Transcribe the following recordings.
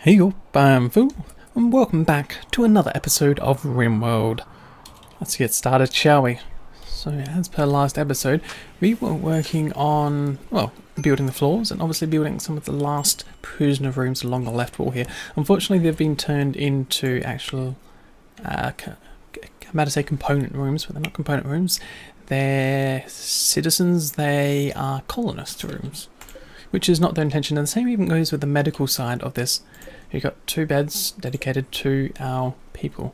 Hey up, I'm Phil, and welcome back to another episode of RimWorld. Let's get started, shall we? So, as per last episode, we were working on, well, building the floors and obviously building some of the last prisoner rooms along the left wall here. Unfortunately, they've been turned into actual, I'm about to say component rooms, but they're not component rooms. They're citizens, they are colonist rooms, which is not their intention. And the same even goes with the medical side of this. We've got 2 beds dedicated to our people.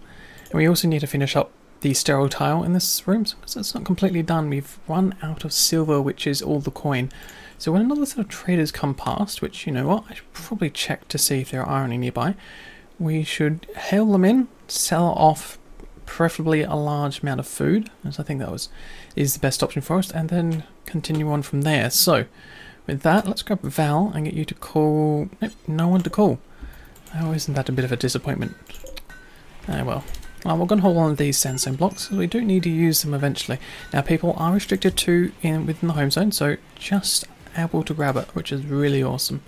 And we also need to finish up the sterile tile in this room, because it's not completely done. We've run out of silver, which is all the coin. So when another set of traders come past, which, you know what, I should probably check to see if there are any nearby, we should hail them in, sell off preferably a large amount of food, as I think that is the best option for us, and then continue on from there. So with that, let's grab Val and get you to call... Nope, no one to call. Oh, isn't that a bit of a disappointment? Well, we're going to hold on to these sandstone blocks, because we do need to use them eventually. Now, people are restricted to within the home zone, so just able to grab it, which is really awesome.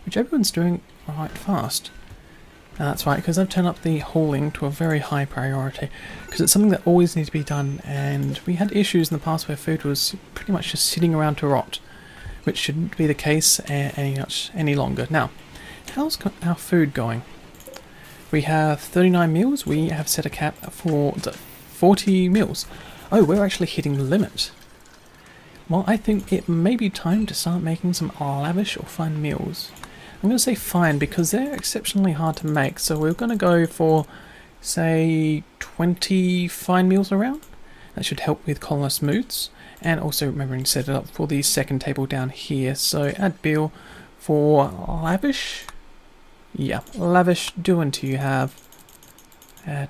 Which everyone's doing right fast. Now, that's right, because I've turned up the hauling to a very high priority, because it's something that always needs to be done, and we had issues in the past where food was pretty much just sitting around to rot, which shouldn't be the case any longer. Now, how's our food going? We have 39 meals. We have set a cap for 40 meals. Oh, we're actually hitting the limit. Well, I think it may be time to start making some lavish or fine meals. I'm going to say fine because they're exceptionally hard to make. So we're going to go for, say, 20 fine meals around. That should help with colonist moods. And also remembering to set it up for the second table down here. So add bill for lavish. Yeah, lavish do until you have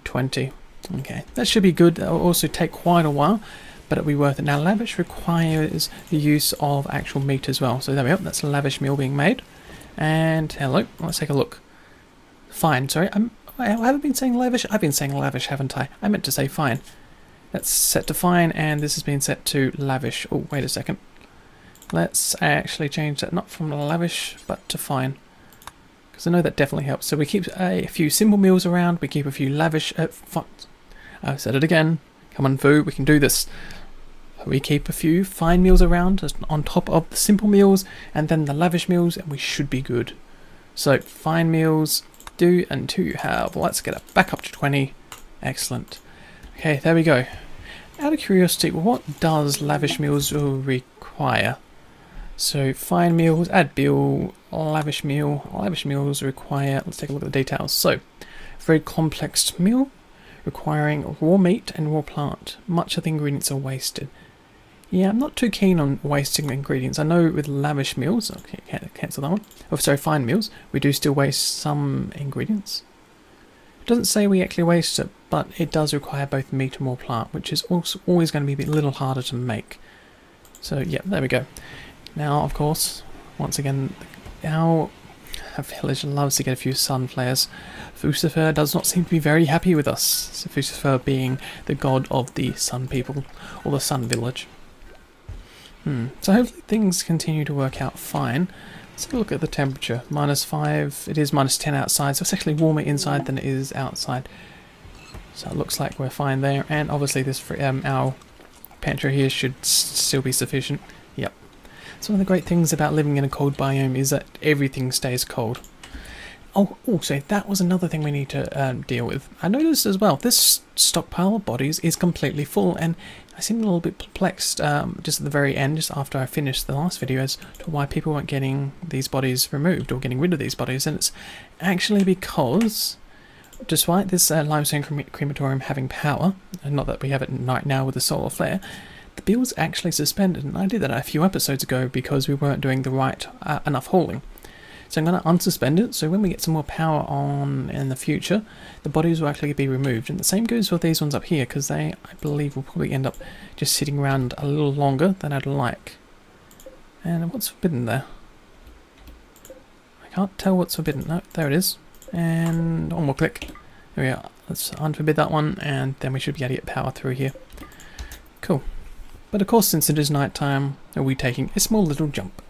20. Okay, that should be good. That will also take quite a while, but it'll be worth it. Now, lavish requires the use of actual meat as well. So there we go. That's a lavish meal being made. And hello, let's take a look. Fine. Sorry, I haven't been saying lavish. I've been saying lavish, haven't I? I meant to say fine. That's set to fine, and this has been set to lavish. Oh, wait a second. Let's actually change that, not from lavish, but to fine. Because I know that definitely helps. So we keep a few simple meals around, we keep a few lavish... I said it again. Come on, food, we can do this. We keep a few fine meals around on top of the simple meals, and then the lavish meals, and we should be good. So, fine meals, do until you have... Let's get it back up to 20. Excellent. Okay, there we go. Out of curiosity, what does lavish meals require? So, fine meals, add bill, lavish meal. Lavish meals require, let's take a look at the details. So, very complex meal, requiring raw meat and raw plant. Much of the ingredients are wasted. Yeah, I'm not too keen on wasting ingredients. I know with lavish meals, okay, cancel that one. Oh, sorry, fine meals, we do still waste some ingredients. It doesn't say we actually waste it, but it does require both meat and raw plant, which is also always going to be a little harder to make. So, yeah, there we go. Now, of course, once again, our village loves to get a few sun flares. Fucifer does not seem to be very happy with us. So Fucifer being the god of the sun people, or the sun village. So hopefully things continue to work out fine. Let's have a look at the temperature. -5, it is -10 outside, so it's actually warmer inside than it is outside. So it looks like we're fine there, and obviously this our pantry here should still be sufficient. Yep. So one of the great things about living in a cold biome is that everything stays cold. Oh, also, that was another thing we need to deal with. I noticed as well, this stockpile of bodies is completely full, and I seemed a little bit perplexed just at the very end, just after I finished the last video, as to why people weren't getting these bodies removed, or getting rid of these bodies, and it's actually because, despite this limestone crematorium having power, and not that we have it right now with the solar flare, the bill's actually suspended, and I did that a few episodes ago because we weren't doing the right enough hauling. So I'm going to unsuspend it, so when we get some more power on in the future, the bodies will actually be removed. And the same goes with these ones up here, because they, I believe, will probably end up just sitting around a little longer than I'd like. And what's forbidden there? I can't tell what's forbidden. No, there it is. And one more click. There we are. Let's unforbid that one, and then we should be able to get power through here. Cool. But of course, since it is night time, we're taking a small little jump.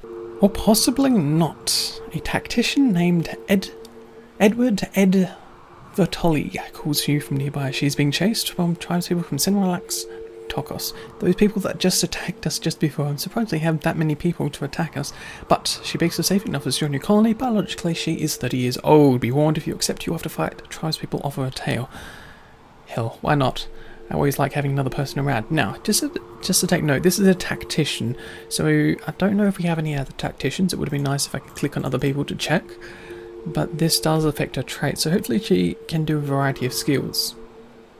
Or possibly not. A tactician named Ed Ed Vertoli calls you from nearby. She's being chased from tribespeople from Sinrelax Tokos. Those people that just attacked us just before. I'm surprised they have that many people to attack us. But she begs for safety and offers to join your colony. Biologically, she is 30 years old. Be warned, if you accept, you have to fight. Tribespeople offer a tale. Hell, why not? I always like having another person around. Now, just to take note, this is a tactician. So I don't know if we have any other tacticians. It would have been nice if I could click on other people to check. But this does affect her trait, so hopefully she can do a variety of skills.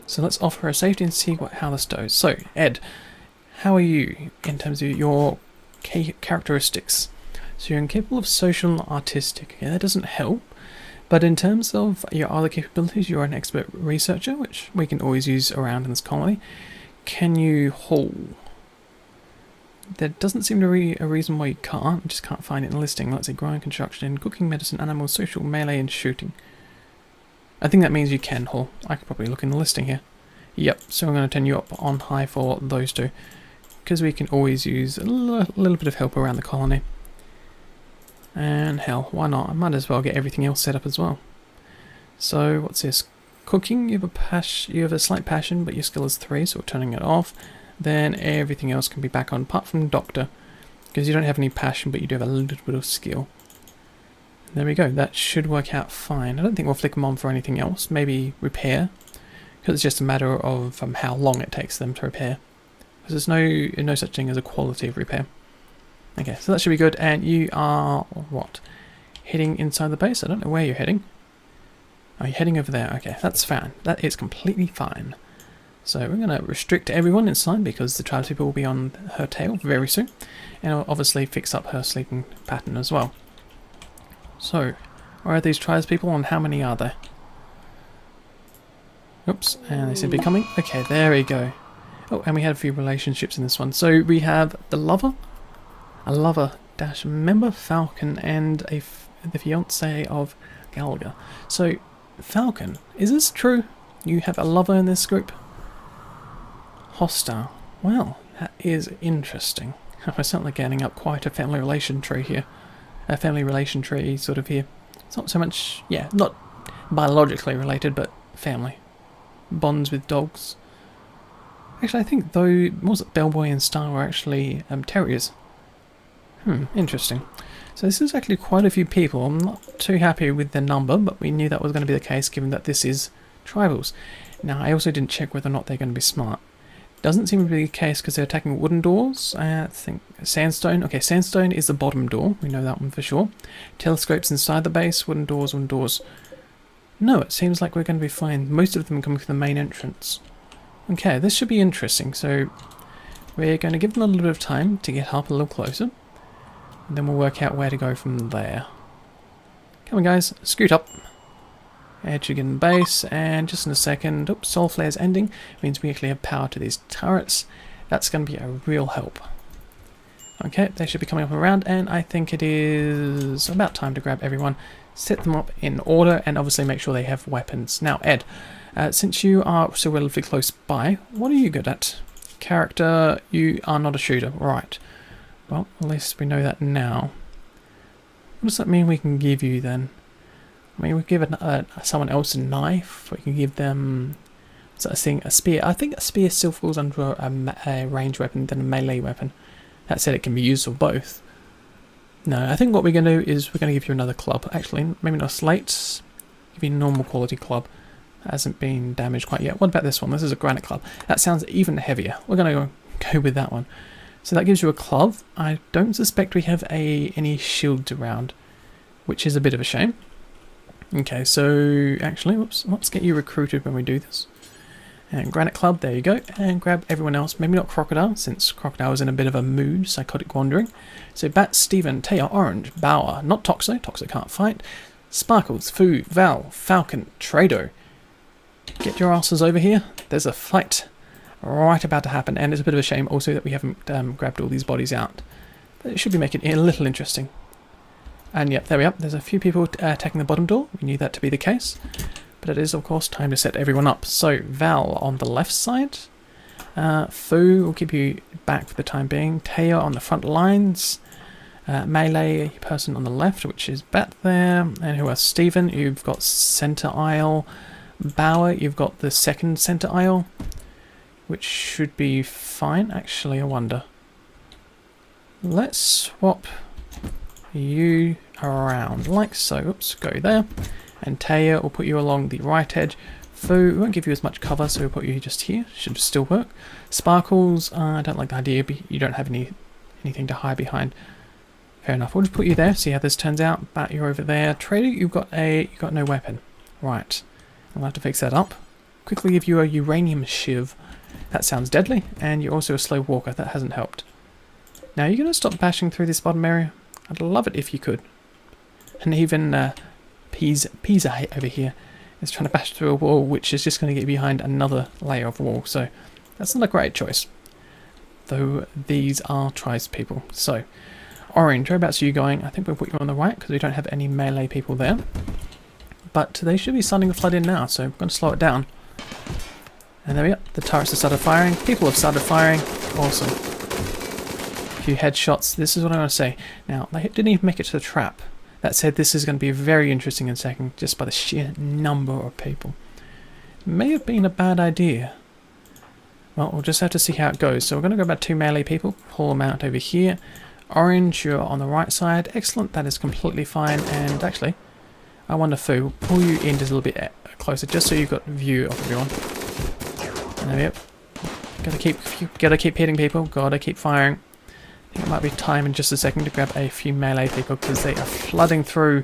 So let's offer her safety and see how this goes. So, Ed, how are you in terms of your characteristics? So you're incapable of social and artistic. Yeah, that doesn't help. But in terms of your other capabilities, you're an expert researcher, which we can always use around in this colony. Can you haul? There doesn't seem to be a reason why you can't. I just can't find it in the listing. Let's say growing, construction, cooking, medicine, animals, social, melee, and shooting. I think that means you can haul. I could probably look in the listing here. Yep, so I'm going to turn you up on high for those two. Because we can always use a little bit of help around the colony. And hell, why not? I might as well get everything else set up as well. So, what's this? Cooking, you have a slight passion, but your skill is 3, so we're turning it off. Then everything else can be back on, apart from Doctor, because you don't have any passion, but you do have a little bit of skill. There we go, that should work out fine. I don't think we'll flick them on for anything else, maybe repair, because it's just a matter of how long it takes them to repair. Because there's no such thing as a quality of repair. Okay, so that should be good, and you are, what, heading inside the base? I don't know where you're heading. Oh, you're heading over there, okay, that's fine. That is completely fine. So we're going to restrict everyone inside because the tribespeople will be on her tail very soon. And it'll obviously fix up her sleeping pattern as well. So, where are these tribespeople and how many are there? Oops, and they seem to be coming. Okay, there we go. Oh, and we had a few relationships in this one. So we have the lover, a lover-member, Falcon, and the fiancé of Galga. So, Falcon, is this true? You have a lover in this group? Hostile. Well, that is interesting. We're certainly getting up quite a family relation tree here. A family relation tree sort of here. It's not so much, yeah, not biologically related, but family. Bonds with dogs. Actually, I think though, what was it, Bellboy and Star were actually terriers. Interesting. So this is actually quite a few people. I'm not too happy with the number, but we knew that was going to be the case given that this is tribals. Now, I also didn't check whether or not they're going to be smart. Doesn't seem to be the case because they're attacking wooden doors. I think sandstone. Okay, sandstone is the bottom door. We know that one for sure. Telescopes inside the base. Wooden doors, wooden doors. No, it seems like we're going to be fine. Most of them coming from the main entrance. Okay, this should be interesting. So we're going to give them a little bit of time to get up a little closer. And then we'll work out where to go from there. Come on, guys. Scoot up. Edge again base, and just in a second, oops, soul flare's ending, means we actually have power to these turrets. That's going to be a real help. Okay, they should be coming up and around, and I think it is about time to grab everyone, set them up in order, and obviously make sure they have weapons. Now, Ed, since you are so relatively close by, what are you good at? Character, you are not a shooter, right. Well, at least we know that now. What does that mean we can give you then? I mean, we give someone else a knife. We can give them a spear. I think a spear still falls under a ranged weapon than a melee weapon. That said, it can be used for both. No, I think what we're going to do is we're going to give you another club. Actually, maybe not a slate. Give you a normal quality club. Hasn't been damaged quite yet. What about this one? This is a granite club. That sounds even heavier. We're going to go with that one. So that gives you a club. I don't suspect we have any shields around, which is a bit of a shame. Okay, so actually, let's get you recruited when we do this. And Granite Club, there you go. And grab everyone else. Maybe not Crocodile, since Crocodile is in a bit of a mood, psychotic wandering. So Bat, Steven, Taya, Orange, Bauer, not Toxo, Toxo can't fight. Sparkles, Fu, Val, Falcon, Trado. Get your asses over here. There's a fight right about to happen, and it's a bit of a shame also that we haven't grabbed all these bodies out. But it should be making it a little interesting. And yep, there we are. There's a few people attacking the bottom door. We knew that to be the case. But it is, of course, time to set everyone up. So, Val on the left side. Fu will keep you back for the time being. Teo on the front lines. melee person on the left, which is Bat there. And who else? Stephen, you've got center aisle. Bauer, you've got the second center aisle, which should be fine. Actually, I wonder. Let's swap you around like so. Oops, go there. And Taya will put you along the right edge. Fu won't give you as much cover, so we'll put you just here. Should still work. Sparkles, I don't like the idea, but you don't have anything to hide behind. Fair enough. We'll just put you there. See how this turns out. Bat, you're over there. Trader, you've got no weapon. Right. I'll have to fix that up. Quickly give you a uranium shiv. That sounds deadly. And you're also a slow walker. That hasn't helped. Now, you're going to stop bashing through this bottom area? I'd love it if you could. And even Pizza over here is trying to bash through a wall, which is just going to get behind another layer of wall. So that's not a great choice. Though these are tribes people. So, Orange, whereabouts are you going? I think we'll put you on the right because we don't have any melee people there. But they should be starting to flood in now, so I'm going to slow it down. And there we go. The turrets have started firing. People have started firing. Awesome. A few headshots. This is what I want to say. Now, they didn't even make it to the trap. That said, this is going to be very interesting in a second, just by the sheer number of people. May have been a bad idea. Well, we'll just have to see how it goes. So we're going to go about 2 melee people, pull them out over here. Orange, you're on the right side. Excellent, that is completely fine. And actually, I wonder, Fu, we'll pull you in just a little bit closer, just so you've got a view of everyone. And there we go. Gotta keep hitting people. Gotta keep firing. I think it might be time in just a second to grab a few melee people because they are flooding through.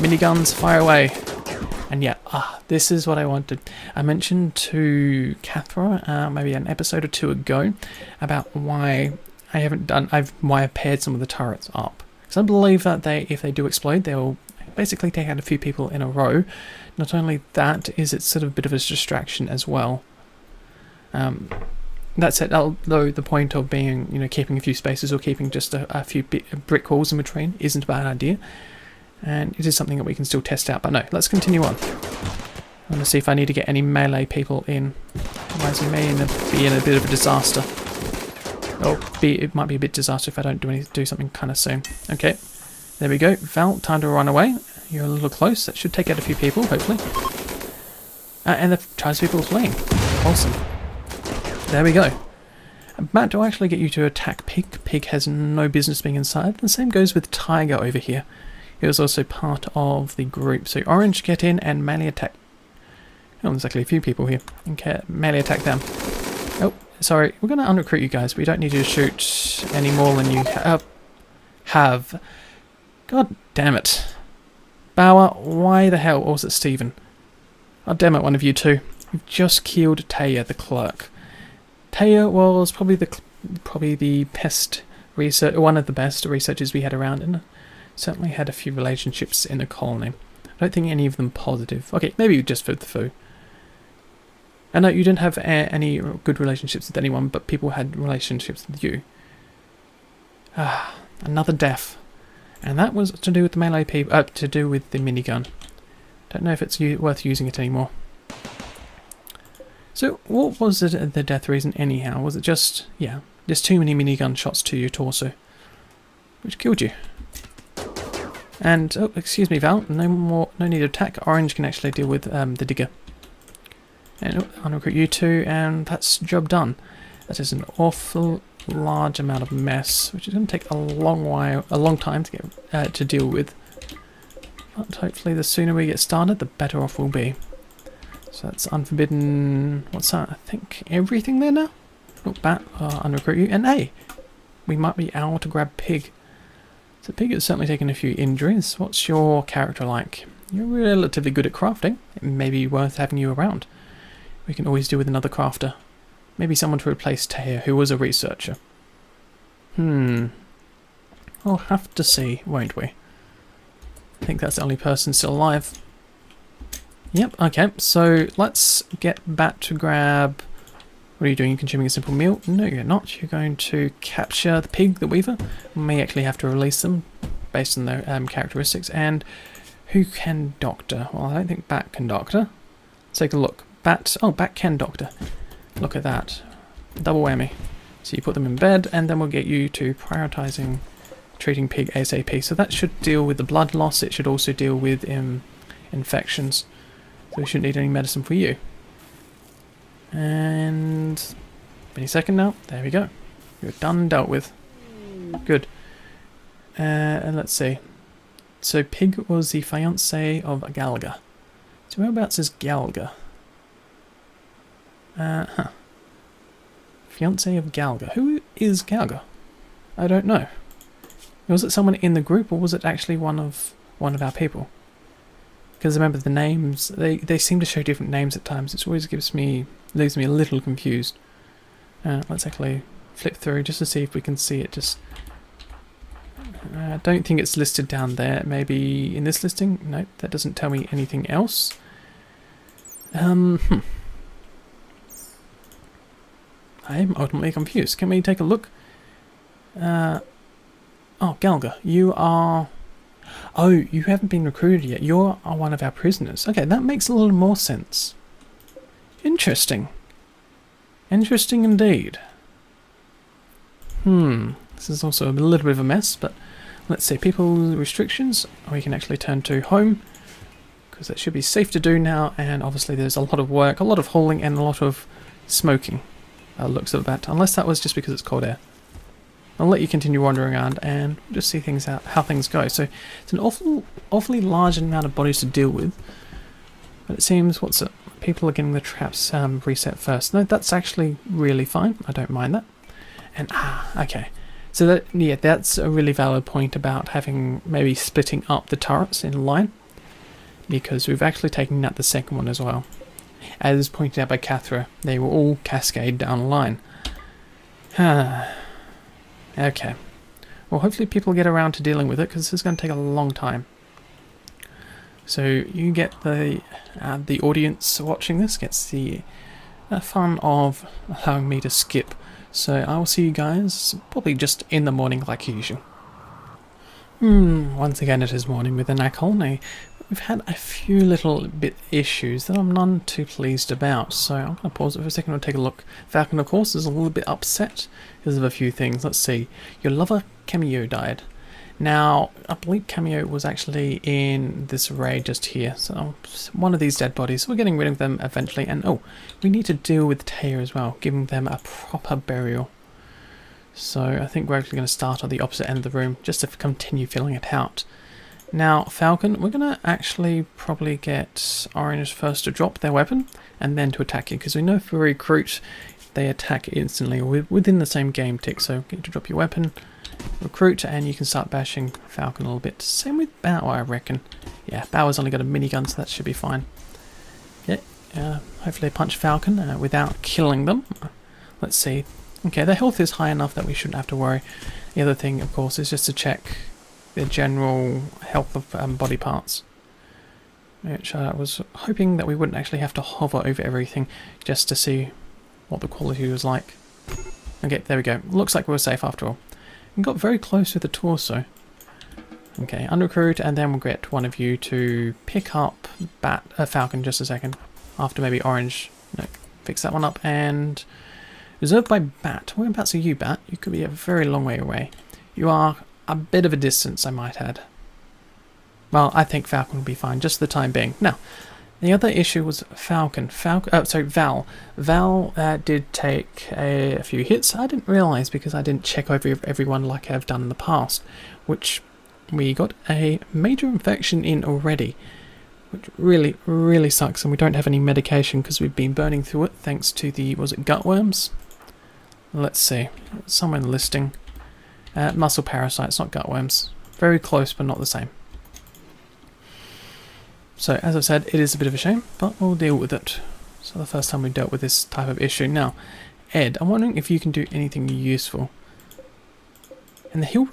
Miniguns, fire away. And yeah, this is what I wanted. I mentioned to Cathra maybe an episode or 2 ago about why I've paired some of the turrets up. Because I believe that if they do explode, they'll basically take out a few people in a row. Not only that, it's sort of a bit of a distraction as well. That's it. Though the point of being, keeping a few spaces or keeping just a few brick walls in between isn't a bad idea. And it is something that we can still test out. But no, let's continue on. I want to see if I need to get any melee people in. Otherwise we may be in a bit of a disaster. It might be a bit disaster if I don't do something kind of soon. Okay, there we go. Val, time to run away. You're a little close. That should take out a few people, hopefully. And the tribespeople are fleeing. Awesome. There we go. Matt, do I actually get you to attack Pig? Pig has no business being inside. The same goes with Tiger over here. He was also part of the group. So Orange, get in and melee attack. Oh, there's actually a few people here. Okay, melee attack them. Oh, sorry. We're going to unrecruit you guys. We don't need you to shoot any more than you have. God damn it. Bauer, why the hell? Or was it Stephen? Oh, damn it, one of you two. You've just killed Taya, the clerk. Taya was probably the best research, one of the best researchers we had around, and certainly had a few relationships in the colony. I don't think any of them positive. Okay, maybe just for the Fu. I know you didn't have any good relationships with anyone, but people had relationships with you. Another death. And that was to do with the melee people, to do with the minigun. Don't know if it's worth using it anymore. So, what was the death reason anyhow? Was it just too many minigun shots to your torso, which killed you? And, oh, excuse me, Val, no need to attack. Orange can actually deal with the digger. And I'll recruit you two, and that's job done. That is an awful large amount of mess, which is going to take a long time to get to deal with. But hopefully, the sooner we get started, the better off we'll be. So that's unforbidden. What's that? I think everything there now. Oh, Bat, unrecruit you, and hey, we might be able to grab Pig. So Pig has certainly taken a few injuries. What's your character like? You're relatively good at crafting. It may be worth having you around. We can always do with another crafter. Maybe someone to replace Taya, who was a researcher. We'll have to see, won't we? I think that's the only person still alive. Yep, okay, so let's get Bat to grab... What are you doing? You're consuming a simple meal? No, you're not. You're going to capture the pig, the weaver. We may actually have to release them based on their characteristics. And who can doctor? Well, I don't think Bat can doctor. Let's take a look. Bat can doctor. Look at that. Double whammy. So you put them in bed, and then we'll get you to prioritizing treating pig ASAP. So that should deal with the blood loss. It should also deal with infections. So we shouldn't need any medicine for you. And any second now. There we go. You're done and dealt with. Good. And let's see. So Pig was the fiancé of Galga. So whereabouts is Galga? Fiancé of Galga. Who is Galga? I don't know. Was it someone in the group, or was it actually one of our people? Because remember the names, they seem to show different names at times. It always leaves me a little confused. Let's actually flip through just to see if we can see it. I don't think it's listed down there. Maybe in this listing? Nope, that doesn't tell me anything else. I am ultimately confused. Can we take a look? Oh, Galga, you are... Oh, you haven't been recruited yet. You are one of our prisoners. Okay, that makes a little more sense. Interesting. Interesting indeed. This is also a little bit of a mess, but let's see. People restrictions. We can actually turn to home, because that should be safe to do now, and obviously there's a lot of work, a lot of hauling, and a lot of smoking. Looks of that, unless that was just because it's cold air. I'll let you continue wandering around and just see things out, how things go. So it's an awfully large amount of bodies to deal with, but it seems people are getting the traps reset first. No, that's actually really fine. I don't mind that. And okay. So that's a really valid point about having maybe splitting up the turrets in line, because we've actually taken out the second one as well. As pointed out by Cathra, they were all cascade down the line. Okay. Well, hopefully people get around to dealing with it, because this is going to take a long time. So you get the audience watching this gets the fun of allowing me to skip. So I will see you guys probably just in the morning like usual. Once again it is morning with the Nakolne. We've had a few little bit issues that I'm none too pleased about, so I'm going to pause it for a second and take a look. Falcon, of course, is a little bit upset because of a few things. Let's see. Your lover, Cameo, died. Now, I believe Cameo was actually in this raid just here, so one of these dead bodies. So we're getting rid of them eventually, and oh, we need to deal with Taya as well, giving them a proper burial. So I think we're actually going to start at the opposite end of the room, just to continue filling it out. Now, Falcon, we're going to actually probably get Orange first to drop their weapon, and then to attack you, because we know if we recruit, they attack instantly, or within the same game tick. So get to drop your weapon, recruit, and you can start bashing Falcon a little bit. Same with Bao, I reckon. Yeah, Bao's only got a minigun, so that should be fine. Yeah, hopefully punch Falcon without killing them. Let's see. Okay, their health is high enough that we shouldn't have to worry. The other thing, of course, is just to check their general health of body parts. Which I was hoping that we wouldn't actually have to hover over everything just to see what the quality was like. Okay, there we go. Looks like we're safe after all. We got very close with the torso. Okay, unrecruit, and then we'll get one of you to pick up Falcon just a second. After maybe Orange. No, fix that one up, and reserved by Bat. Whereabouts are you, Bat? You could be a very long way away. You are a bit of a distance, I might add. Well, I think Falcon will be fine, just for the time being. Now, the other issue was Falcon. Val. Val did take a few hits. I didn't realise because I didn't check over everyone like I've done in the past, which we got a major infection in already, which really, really sucks, and we don't have any medication because we've been burning through it thanks to the, was it gutworms? Let's see, somewhere in the listing. Muscle parasites, not gutworms. Very close, but not the same. So, as I said, it is a bit of a shame, but we'll deal with it. So the first time we dealt with this type of issue. Now, Ed, I'm wondering if you can do anything useful. And the heal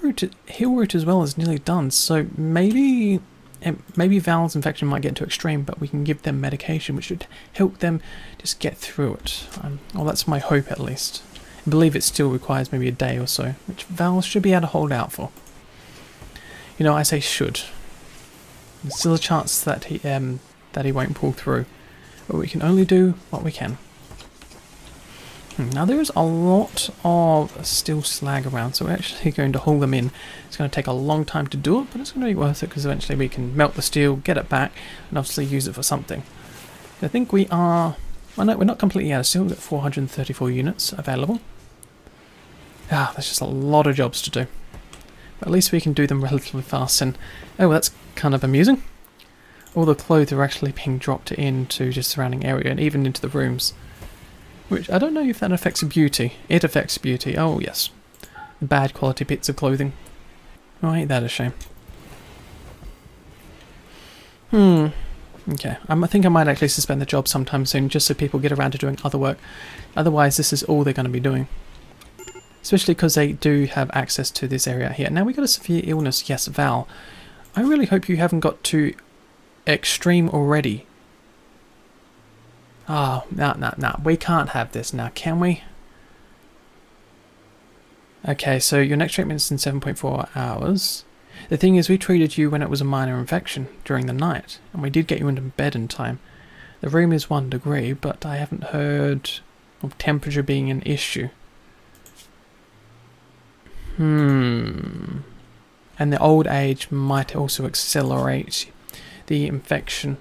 route as well is nearly done, so maybe Val's infection might get too extreme, but we can give them medication, which should help them just get through it. Well, that's my hope at least. I believe it still requires maybe a day or so, which Val should be able to hold out for. You know, I say should. There's still a chance that he won't pull through, but we can only do what we can. Now there is a lot of steel slag around, so we're actually going to haul them in. It's going to take a long time to do it, but it's going to be worth it because eventually we can melt the steel, get it back, and obviously use it for something. I think we are... Well, no, we're not completely out of steel. We've got 434 units available. There's just a lot of jobs to do. But at least we can do them relatively fast. And oh, well, that's kind of amusing. All the clothes are actually being dropped into just surrounding area and even into the rooms. Which, I don't know if that affects beauty. It affects beauty. Oh, yes. Bad quality bits of clothing. Oh, ain't that a shame. Okay. I think I might actually suspend the job sometime soon, just so people get around to doing other work. Otherwise, this is all they're going to be doing. Especially because they do have access to this area here. Now, we got a severe illness. Yes, Val. I really hope you haven't got too extreme already. Oh, no. We can't have this now, can we? Okay, so your next treatment's in 7.4 hours. The thing is, we treated you when it was a minor infection during the night, and we did get you into bed in time. The room is 1 degree, but I haven't heard of temperature being an issue. And the old age might also accelerate the infection.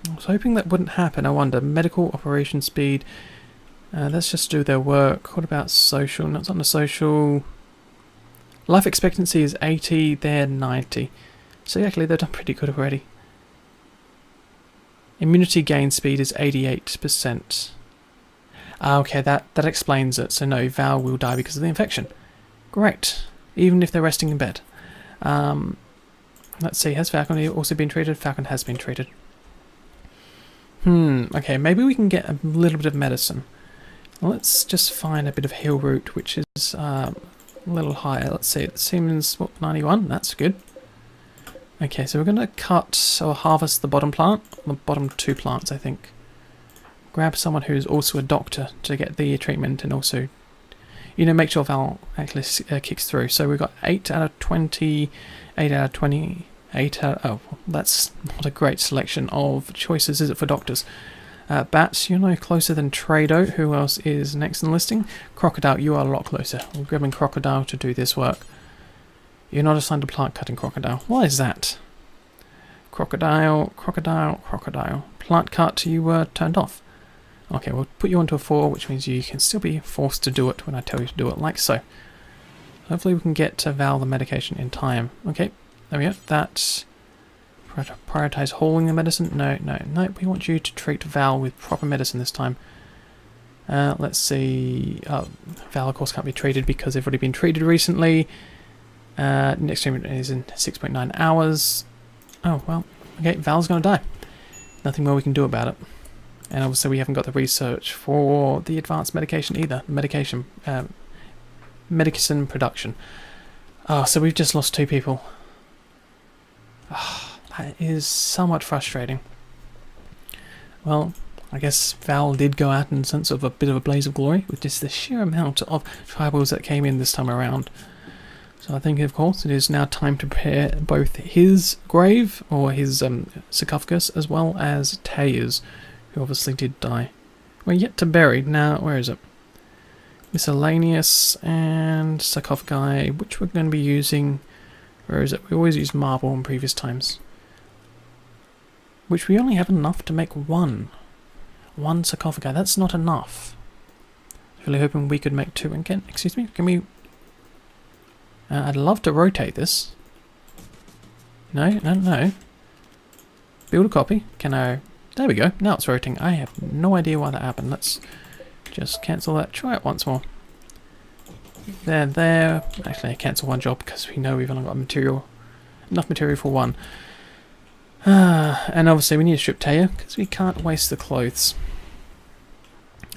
I was hoping that wouldn't happen. I wonder. Medical operation speed. Let's just do their work. What about social? Not on the social. Life expectancy is 80. They're 90. So actually they've done pretty good already. Immunity gain speed is 88%. Okay, that explains it. So no, Val will die because of the infection. Great. Even if they're resting in bed. Let's see. Has Falcon also been treated? Falcon has been treated. Okay, maybe we can get a little bit of medicine. Let's just find a bit of heal root, which is a little higher. Let's see, it seems, 91? That's good. Okay, so we're going to cut or harvest the bottom plant, the bottom 2 plants, I think. Grab someone who's also a doctor to get the treatment and also, make sure Val actually kicks through. So we've got 8 out of 20, 8 out of 20... oh, that's not a great selection of choices, is it, for doctors? Bats, you're no closer than Trado. Who else is next in the listing? Crocodile, you are a lot closer. We're grabbing Crocodile to do this work. You're not assigned to plant cutting, Crocodile. Why is that? Crocodile. Plant cut, you were turned off. Okay, we'll put you onto a 4, which means you can still be forced to do it when I tell you to do it, like so. Hopefully we can get to Val the medication in time. Okay. There we go. That's prioritize hauling the medicine. No. We want you to treat Val with proper medicine this time. Let's see. Val, of course, can't be treated because they've already been treated recently. Next treatment is in 6.9 hours. Oh, well. Okay, Val's going to die. Nothing more we can do about it. And obviously we haven't got the research for the advanced medication either. Medicine production. So we've just lost 2 people. That is somewhat frustrating. Well, I guess Val did go out in a sense of a bit of a blaze of glory with just the sheer amount of tribals that came in this time around. So I think, of course, it is now time to prepare both his grave, or his sarcophagus, as well as Taya's, who obviously did die. We're yet to bury. Now, where is it? Miscellaneous and sarcophagi, which we're going to be using... Where is it? We always use marble in previous times. Which we only have enough to make one. One sarcophagi. That's not enough. Really hoping we could make 2. And can we... I'd love to rotate this. No. Build a copy. Can I... There we go. Now it's rotating. I have no idea why that happened. Let's just cancel that. Try it once more. There. Actually, I cancel one job because we know we've only got enough material for 1. And obviously we need to strip Taya because we can't waste the clothes.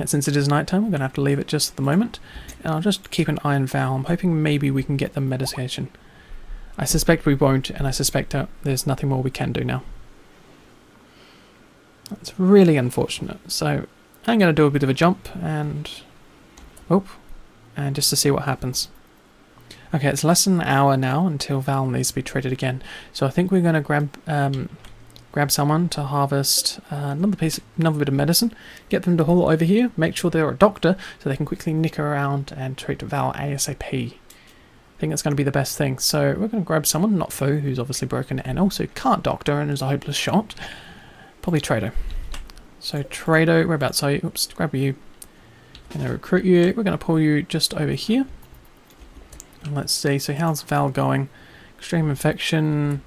And since it is nighttime, we're going to have to leave it just at the moment. And I'll just keep an eye on Val. I'm hoping maybe we can get the medication. I suspect we won't, and I suspect there's nothing more we can do now. That's really unfortunate. So I'm going to do a bit of a jump and... and just to see what happens. Okay, it's less than an hour now until Val needs to be treated again. So I think we're going to grab grab someone to harvest another bit of medicine, get them to haul it over here, make sure they're a doctor so they can quickly nick around and treat Val ASAP. I think that's going to be the best thing. So we're going to grab someone, not Fu, who's obviously broken and also can't doctor and is a hopeless shot. Probably Trado. So Trado, whereabouts are you? Oops, grab you. Going to recruit you. We're going to pull you just over here. And let's see, so how's Val going? Extreme infection.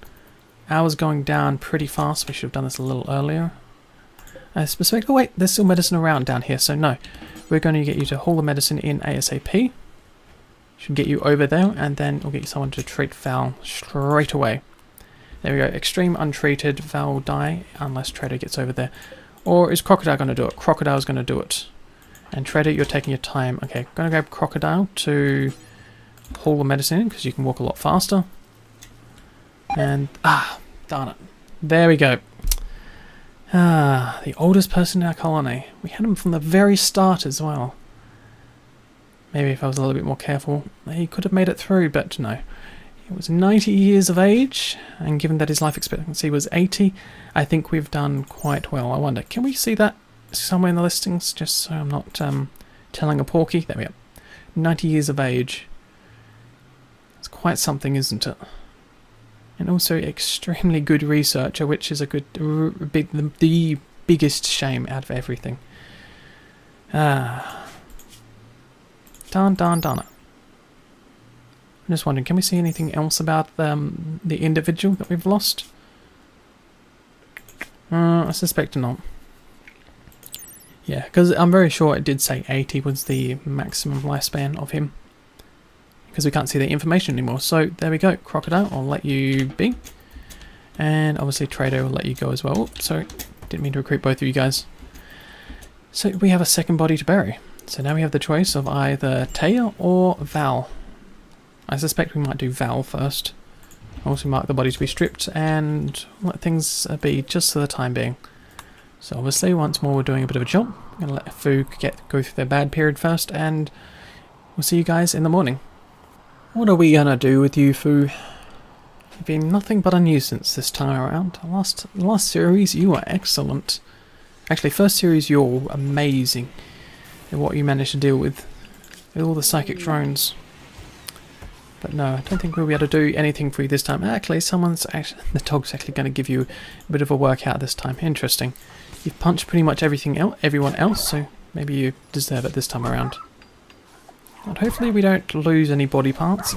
Ours going down pretty fast. We should have done this a little earlier. I suspect, oh wait, there's still medicine around down here, so no. We're going to get you to haul the medicine in ASAP. Should get you over there, and then we'll get you someone to treat Val straight away. There we go, extreme untreated, Val will die unless Trader gets over there. Or is Crocodile going to do it? Crocodile's going to do it. And Trader, you're taking your time. Okay, I'm going to grab Crocodile to haul the medicine in, because you can walk a lot faster. And, darn it. There we go. The oldest person in our colony. We had him from the very start as well. Maybe if I was a little bit more careful, he could have made it through, but no. He was 90 years of age, and given that his life expectancy was 80, I think we've done quite well. I wonder, can we see that somewhere in the listings, just so I'm not telling a porky? There we go. 90 years of age. It's quite something, isn't it? And also extremely good researcher, which is a good, the biggest shame out of everything. Darn it. I'm just wondering, can we see anything else about the individual that we've lost? I suspect not. Yeah, because I'm very sure it did say 80 was the maximum lifespan of him. Because we can't see the information anymore. So there we go. Crocodile, I'll let you be. And obviously Trado will let you go as well. Oops, sorry, didn't mean to recruit both of you guys. So we have a second body to bury. So now we have the choice of either Taya or Val. I suspect we might do Val first. Also mark the body to be stripped and let things be just for the time being. So obviously once more we're doing a bit of a job. I'm going to let Fu go through their bad period first, and we'll see you guys in the morning. What are we going to do with you, Fu? You've been nothing but a nuisance this time around. Last series you were excellent. Actually, first series you're amazing in what you managed to deal with all the psychic drones. But no, I don't think we'll be able to do anything for you this time. Actually, the dog's actually going to give you a bit of a workout this time. Interesting. You've punched pretty much everyone else, so maybe you deserve it this time around. But hopefully we don't lose any body parts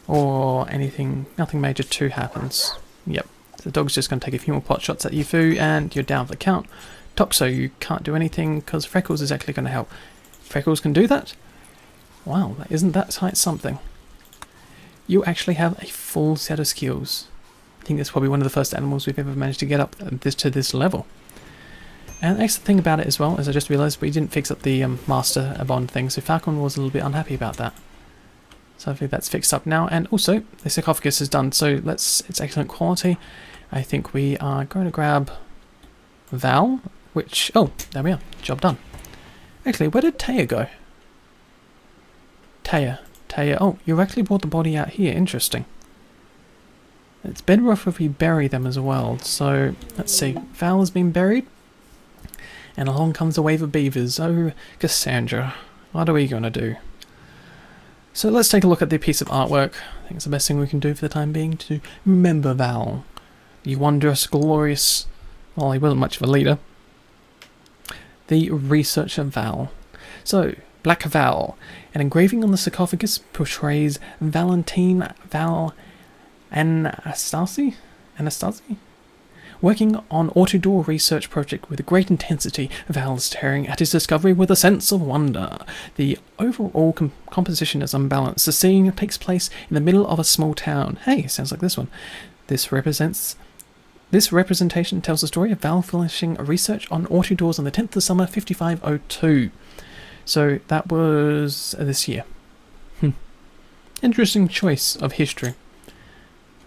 or anything. Nothing major too happens. Yep, the dog's just going to take a few more pot shots at you, Fu, and you're down for the count. Toxo, you can't do anything because Freckles is actually going to help. Freckles can do that? Wow, isn't that quite something? You actually have a full set of skills. I think that's probably one of the first animals we've ever managed to get up to this level. And the excellent thing about it as well is I just realised we didn't fix up the Master Bond thing, so Falcon was a little bit unhappy about that. So hopefully that's fixed up now. And also, the sarcophagus is done, so it's excellent quality. I think we are going to grab Val, which... Oh, there we are. Job done. Actually, where did Taya go? Taya. Oh, you actually brought the body out here. Interesting. It's better off if we bury them as well. So, let's see. Val has been buried. And along comes a wave of beavers. Oh, Cassandra. What are we going to do? So let's take a look at the piece of artwork. I think it's the best thing we can do for the time being to remember Val. The wondrous, glorious... Well, he wasn't much of a leader. The researcher Val. So, Black Val. An engraving on the sarcophagus portrays Valentine Val Anastasi? Working on auto-door research project with great intensity, Val staring at his discovery with a sense of wonder. The overall composition is unbalanced. The scene takes place in the middle of a small town. Hey, sounds like this one. This representation tells the story of Val finishing research on auto-doors on the 10th of summer 5502. So that was this year. Interesting choice of history.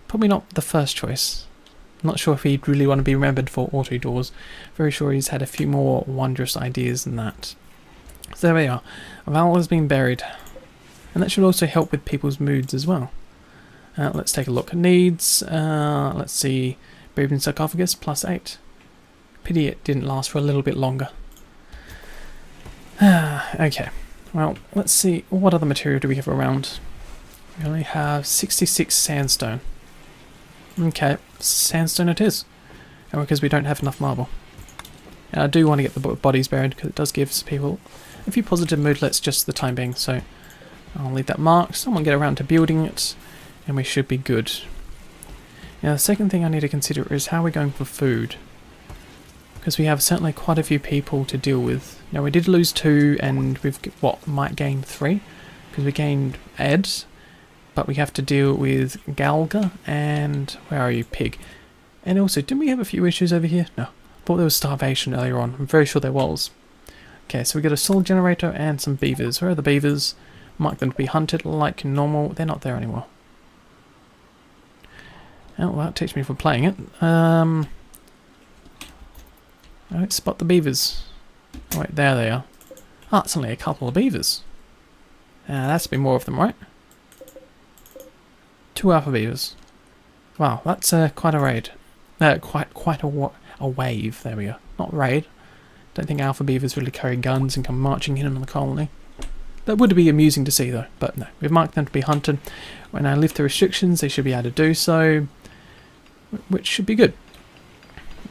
Probably not the first choice. Not sure if he'd really want to be remembered for auto doors. Very sure he's had a few more wondrous ideas than that. So there we are. Val has been buried. And that should also help with people's moods as well. Let's take a look. Needs, let's see, Breathing sarcophagus +8. Pity it didn't last for a little bit longer. Okay, well, let's see, what other material do we have around? We only have 66 sandstone. Okay, sandstone it is. And because we don't have enough marble. And I do want to get the bodies buried because it does give people a few positive moodlets just the time being, so I'll leave that marked. Someone get around to building it and we should be good. Now the second thing I need to consider is how we're going for food. Because we have certainly quite a few people to deal with. Now we did lose 2 and we've might gain 3 because we gained Ed, but we have to deal with Galga and where are you, Pig? And also, didn't we have a few issues over here? No, I thought there was starvation earlier on. I'm very sure there was. Okay, so we got a soil generator and some beavers. Where are the beavers? Mark them to be hunted like normal. They're not there anymore. Oh, well, that teaches me for playing it. I don't spot the beavers. Oh wait, there they are. Ah, it's only a couple of beavers. That's to be more of them, right? 2 alpha beavers. Wow, that's quite a raid. Quite a wave. There we go. Not raid. Don't think alpha beavers really carry guns and come marching in on the colony. That would be amusing to see though, but no. We've marked them to be hunted. When I lift the restrictions, they should be able to do so, which should be good.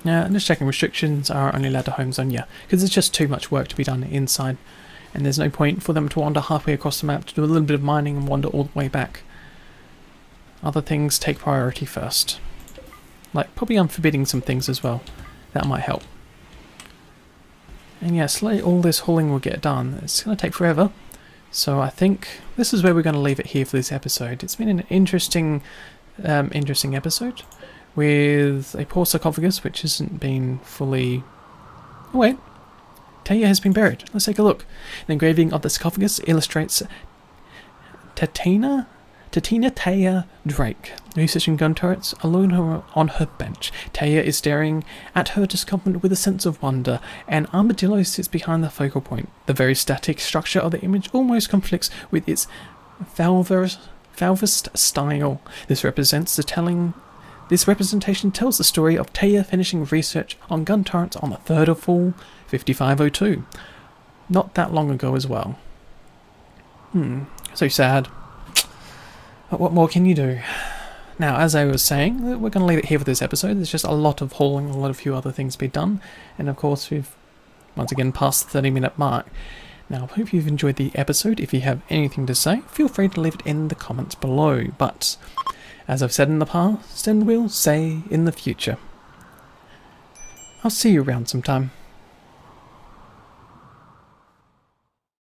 Now, I'm just checking restrictions are only allowed to home zone, yeah, because it's just too much work to be done inside, and there's no point for them to wander halfway across the map to do a little bit of mining and wander all the way back. Other things take priority first. Like probably unforbidding some things as well. That might help. And yeah, slowly all this hauling will get done. It's going to take forever. So I think this is where we're going to leave it here for this episode. It's been an interesting episode with a poor sarcophagus which hasn't been fully... Oh wait, Taya has been buried. Let's take a look. The engraving of the sarcophagus illustrates Tatina Taya Drake, researching gun turrets alone on her bench. Taya is staring at her discomfort with a sense of wonder. An armadillo sits behind the focal point. The very static structure of the image almost conflicts with its valvist style. This representation tells the story of Taya finishing research on gun turrets on the 3rd of fall, 5502. Not that long ago as well. So sad. But what more can you do? Now, as I was saying, we're going to leave it here for this episode. There's just a lot of hauling, a few other things to be done. And of course, we've once again passed the 30-minute mark. Now, I hope you've enjoyed the episode. If you have anything to say, feel free to leave it in the comments below. But, as I've said in the past, and will say in the future, I'll see you around sometime.